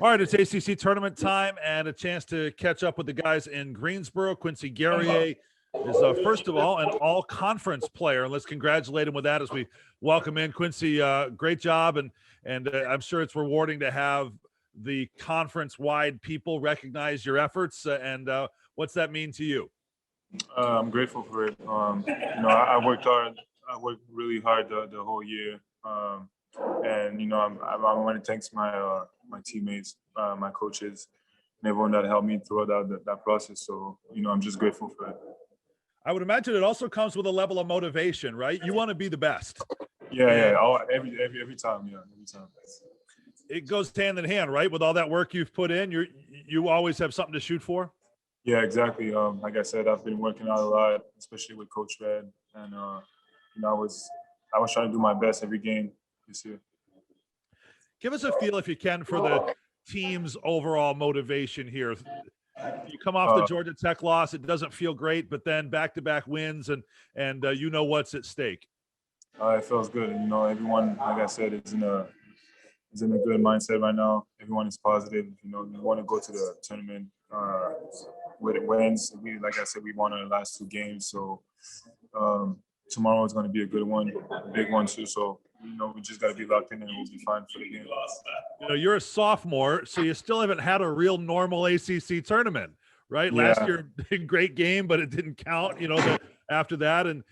All right, it's ACC tournament time and a chance to catch up with the guys in Greensboro. Quincy Guerrier is, first of all, an all-conference player, and let's congratulate him with that as we welcome in Quincy. Great job, and I'm sure it's rewarding to have the conference-wide people recognize your efforts. What's that mean to you? I'm grateful for it. I worked hard. I worked really hard the whole year. I want to thank my teammates, my coaches, and everyone that helped me throughout that process. So, I'm just grateful for it. I would imagine it also comes with a level of motivation, right? You want to be the best. Yeah. Every time, every time. It goes hand in hand, right? With all that work you've put in, you always have something to shoot for. Yeah, exactly. Like I said, I've been working out a lot, especially with Coach Red, and I was trying to do my best every game this year. Give us a feel, if you can, for the team's overall motivation here. You come off the Georgia Tech loss; it doesn't feel great, but then back-to-back wins, and what's at stake. It feels good. Everyone, like I said, is in a good mindset right now. Everyone is positive. We want to go to the tournament with wins. Like I said, we won our last two games, so tomorrow is going to be a good one, a big one too. So we just got to be locked in, and we'll be fine for the game. You're a sophomore, so you still haven't had a real normal ACC tournament, right? Yeah. Last year, big great game, but it didn't count. After that, and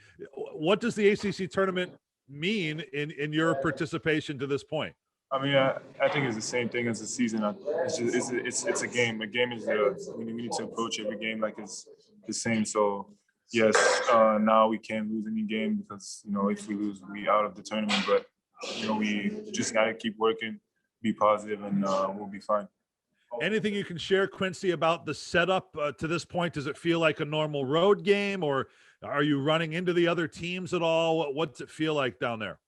what does the ACC tournament mean in your participation to this point? I mean, I think it's the same thing as the season. It's a game. A game is we need to approach every game like it's the same. So yes, now we can't lose any game because if we lose, we out of the tournament. But we just gotta keep working, be positive, and we'll be fine. Anything you can share, Quincy, about the setup to this point? Does it feel like a normal road game, or are you running into the other teams at all? What's it feel like down there?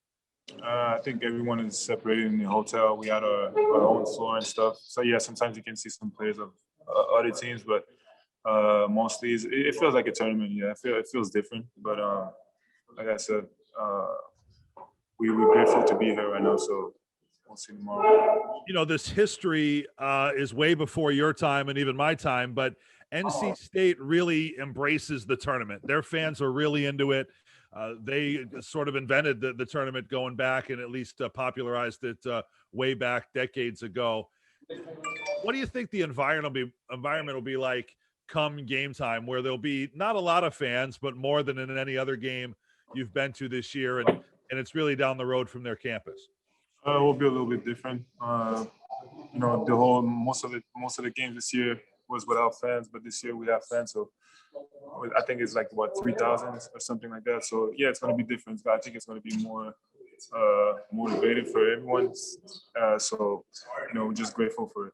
I think everyone is separated in the hotel. We had our own floor and stuff. So yeah, sometimes you can see some players of other teams, but mostly it feels like a tournament. Yeah, it feels different. But like I said, we're grateful to be here right now. So we'll see tomorrow. This history is way before your time and even my time, but NC State really embraces the tournament. Their fans are really into it. They sort of invented the tournament going back and at least popularized it way back decades ago. What do you think the environment will be like come game time, where there'll be not a lot of fans, but more than in any other game you've been to this year, and it's really down the road from their campus? It will be a little bit different. Most of the games this year was without fans, but this year we have fans, so I think it's like 3,000 or something like that. So yeah, it's going to be different, but I think it's going to be more motivated for everyone. So we're just grateful for it.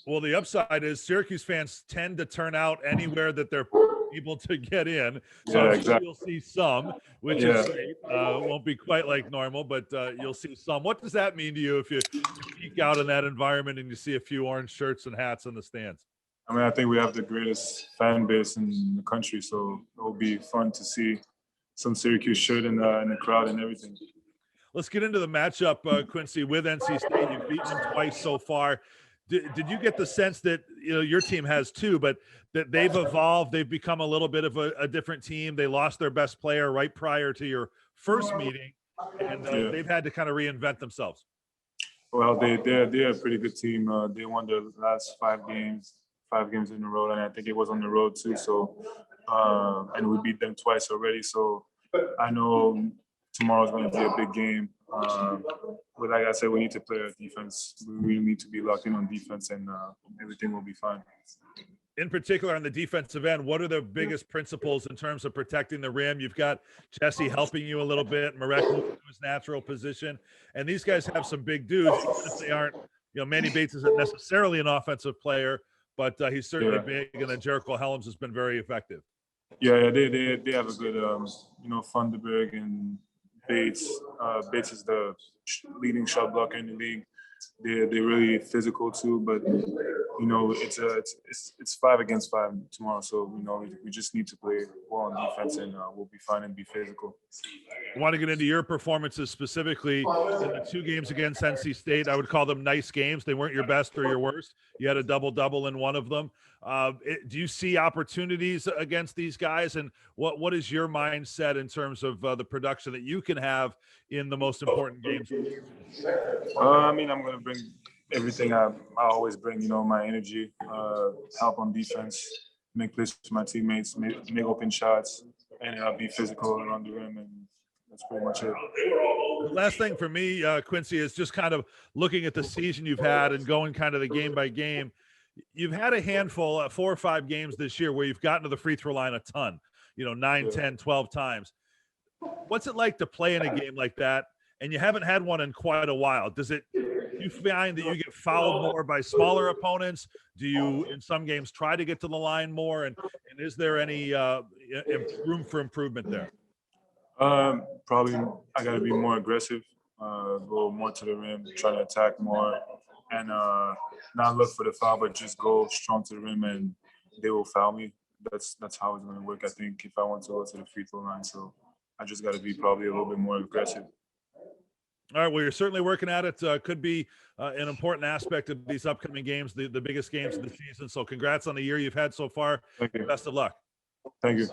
Well, the upside is Syracuse fans tend to turn out anywhere that they're able to get in. So yeah, I'm exactly. sure you'll see some, which is great. Won't be quite like normal, but you'll see some. What does that mean to you if you peek out in that environment and you see a few orange shirts and hats in the stands? I mean, I think we have the greatest fan base in the country, so it will be fun to see some Syracuse shirt in the crowd and everything. Let's get into the matchup, Quincy, with NC State. You've beaten them twice so far. Did you get the sense that your team has too, but that they've evolved? They've become a little bit of a different team. They lost their best player right prior to your first meeting, and they've had to kind of reinvent themselves. Well, they're a pretty good team. They won their last 5 games in a row, and I think it was on the road too. So, and we beat them twice already. So I know tomorrow's going to be a big game. But like I said, we need to play our defense. We really need to be locked in on defense, and everything will be fine. In particular, on the defensive end, what are the biggest principles in terms of protecting the rim? You've got Jesse helping you a little bit, Marek moving to his natural position, and these guys have some big dudes. Even if they aren't, Manny Bates isn't necessarily an offensive player, but he's certainly big, and then Jericho Helms has been very effective. Yeah, they have a good, Funderburg and Bates. Bates is the leading shot blocker in the league. They're really physical too, but it's 5 against 5 tomorrow. So we just need to play well on defense, and we'll be fine and be physical. want to get into your performances specifically in the 2 games against NC State. I would call them nice games. They weren't your best or your worst. You had a double-double in one of them. Do you see opportunities against these guys? And what is your mindset in terms of the production that you can have in the most important games? I mean, I'm going to bring everything I always bring, you know, my energy, help on defense, make plays for my teammates, make open shots, and be physical around the rim, and that's pretty much it. The last thing for me, Quincy, is just kind of looking at the season you've had and going kind of the game by game. You've had a handful, 4 or 5 games this year where you've gotten to the free throw line a ton, 9, 10, 12 times. What's it like to play in a game like that? And you haven't had one in quite a while. Do you find that you get fouled more by smaller opponents? Do you, in some games, try to get to the line more? And is there any room for improvement there? Probably I got to be more aggressive, go more to the rim, try to attack more, and not look for the foul, but just go strong to the rim, and they will foul me. That's how it's going to work, I think, if I want to go to the free throw line. So I just got to be probably a little bit more aggressive. All right. Well, you're certainly working at it. Could be an important aspect of these upcoming games, the biggest games of the season. So congrats on the year you've had so far. Thank you. Best of luck. Thank you.